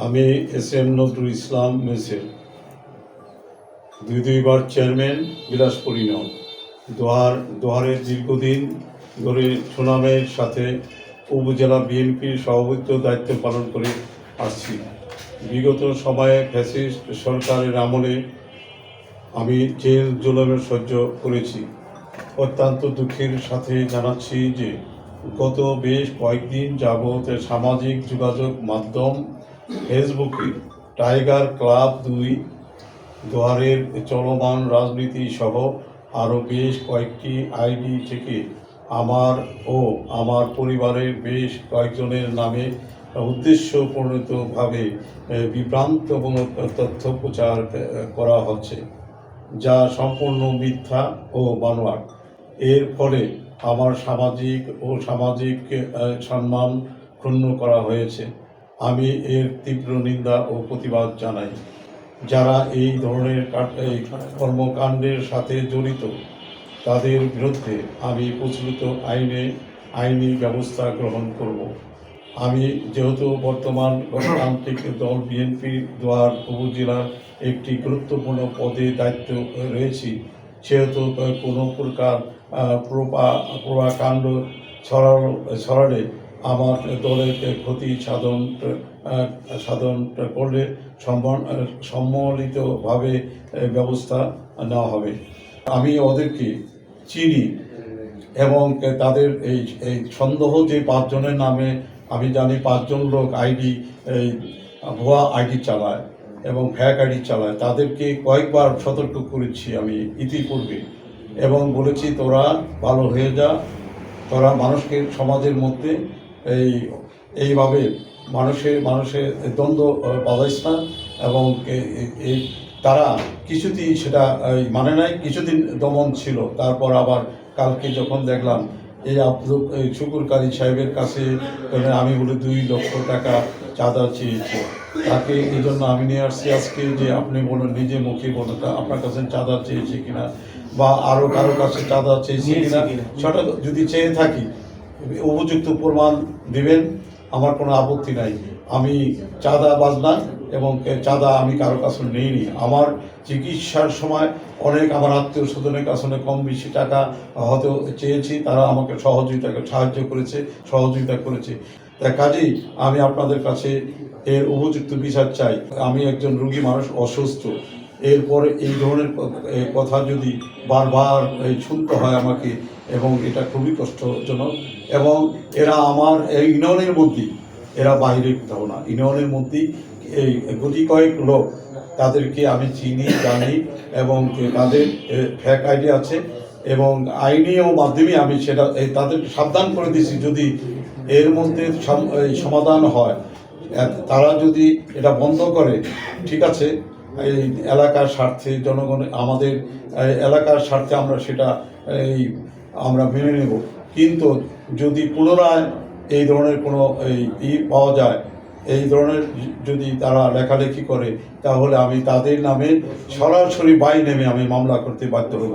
আমি এস.এম. নজরুল ইসলাম মেসের দুইবার চেয়ারম্যান বিলাসপুর ইউনিয়ন দোহারের দীর্ঘদিন ধরে সুনামের সাথে উপজেলা বিএনপির সভাপতিত্ব দায়িত্ব পালন করে আসছি। বিগত সময়ে ফ্যাসিস্ট সরকারের আমলে আমি জেল জুলুমের সহ্য করেছি। অত্যন্ত দুঃখের সাথে জানাচ্ছি যে গত বেশ কয়েকদিন যাবৎ সামাজিক যোগাযোগ মাধ্যম ফেসবুকে টাইগার ক্লাব 2 দোহারের চলমান রাজনীতি সহ আরও বেশ কয়েকটি আইডি থেকে আমার ও আমার পরিবারের বেশ কয়েকজনের নামে উদ্দেশ্যপ্রণোদিতভাবে বিভ্রান্তমূলক তথ্য প্রচার করা হচ্ছে, যা সম্পূর্ণ মিথ্যা ও বানোয়াট। এর ফলে আমার সামাজিক সম্মান ক্ষুণ্ণ করা হয়েছে। আমি এর তীব্র নিন্দা ও প্রতিবাদ জানাই। যারা এই ধরনের কর্মকাণ্ডের সাথে জড়িত তাদের বিরুদ্ধে আমি প্রচলিত আইনি ব্যবস্থা গ্রহণ করব। আমি যেহেতু বর্তমান গণতান্ত্রিক দল বিএনপি দোহার উপজেলার একটি গুরুত্বপূর্ণ পদে দায়িত্ব রয়েছি, সেহেতু কোনো প্রকার প্রভাকাণ্ড ছড়ালে আমার দলের ক্ষতি সাধন করলে সম্মিলিতভাবে ব্যবস্থা নেওয়া হবে। আমি ওদেরকে চিনি এবং তাদের এই সন্দেহ যে 5 জনের নামে আমি জানি 5 জন লোক ভুয়া আইডি চালায় এবং ফ্যাক আইডি চালায়, তাদেরকে কয়েকবার সতর্ক করেছি আমি ইতিপূর্বে এবং বলেছি তোরা ভালো হয়ে যা, তোরা মানুষকে সমাজের মধ্যে এইভাবে মানুষের দ্বন্দ্ব বাজাইস না। এবং তারা কিছুতেই সেটা মানে নাই, কিছুদিন দমন ছিল। তারপর আবার কালকে যখন দেখলাম এই শুকুর কাজী সাহেবের কাছে আমি বলে 2 লক্ষ টাকা চাঁদা চেয়েছি, তাকে এই জন্য আমি নিয়ে আসছি আজকে যে আপনি বলুন, নিজে মুখে বলুন আপনার কাছে চাঁদা চেয়েছি কিনা বা আরও কারো কাছে চাঁদা চেয়েছি কিনা, সেটা যদি চেয়ে থাকি উপযুক্ত প্রমাণ দেবেন, আমার কোনো আপত্তি নাই। আমি চাঁদা বাজনা এবং চাঁদা আমি কারো কাছে নেইনি। আমার চিকিৎসার সময় অনেক আমার আত্মীয় স্বজনের কাছে কম বেশি টাকা হয়তো চেয়েছি, তারা আমাকে সহযোগিতা করেছে। তাই কাজেই আমি আপনাদের কাছে এর উপযুক্ত বিচার চাই। আমি একজন রোগী মানুষ, অসুস্থ, এরপরে এই ধরনের কথা যদি বারবার শুনতে হয় আমাকে, এবং এটা খুবই কষ্টজনক। এবং এরা আমার এই ইউনিয়নের মধ্যেই, এরা বাইরে কোথাও না, ইউনিয়নের মধ্যেই এই গুটি কয়েক লোক, তাদেরকে আমি চিনি জানি এবং তাদের ফ্যাক আইডি আছে এবং আইনীয় মাধ্যমে আমি সেটা তাদেরকে সাবধান করে দিয়েছি, যদি এর মধ্যে সমাধান হয়, তারা যদি এটা বন্ধ করে, ঠিক আছে, এই এলাকার স্বার্থে আমাদের এলাকার স্বার্থে আমরা সেটা আমরা মেনে নেব। কিন্তু যদি পুনরায় এই ধরনের কোনো পাওয়া যায়, এই ধরনের যদি তারা লেখালেখি করে, তাহলে আমি তাদের নামে সরাসরি নেমে আমি মামলা করতে বাধ্য হব।